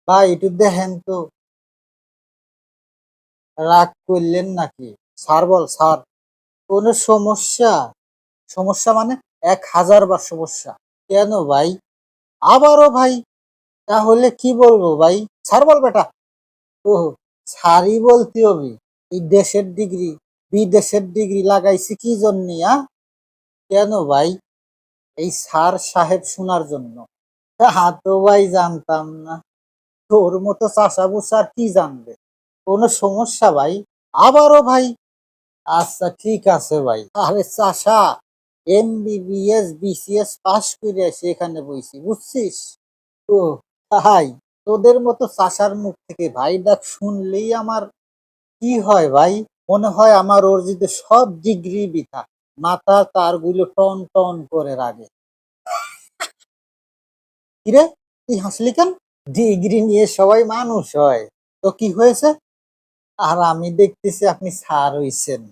ভাই একটু দেখেন তো, রাগ করলেন নাকি? স্যার বল স্যার। কোনো সমস্যা? সমস্যা মানে ১,০০০ বার সমস্যা। কেন ভাই? আবারও ভাই? তাহলে কি বলবো ভাই? স্যার বল বেটা। ওহো, স্যারই বলতে হবে। এই দেশের ডিগ্রি, বিদেশের ডিগ্রি লাগাইছি কি জন্যে? কেন ভাই? এই স্যার সাহেব শোনার জন্য। তা তো ভাই জানতাম না। তোর মতো চাষাবুষা আর কি জানবে? কোনো সমস্যা ভাই? আবারও ভাই? আচ্ছা ঠিক আছে ভাই। আরে চাষা, এমবিবিএস বিসিএস পাস করে এসে এখানে বইছি, বুঝছিস? ও তাই? তোদের মতো চাষার মুখ থেকে ভাই ডাক শুনলেই আমার কি হয় ভাই? মনে হয় আমার অর্জিত সব ডিগ্রি বৃথা। মাথার তারগুলো টন টন করে রাগে। কিরে, তুই হাসলি কেন? ডিগ্রি নিয়ে সবাই মানুষ হয়, তো কি হয়েছে? আর আমি দেখতেছি আপনি স্যার হইছেন।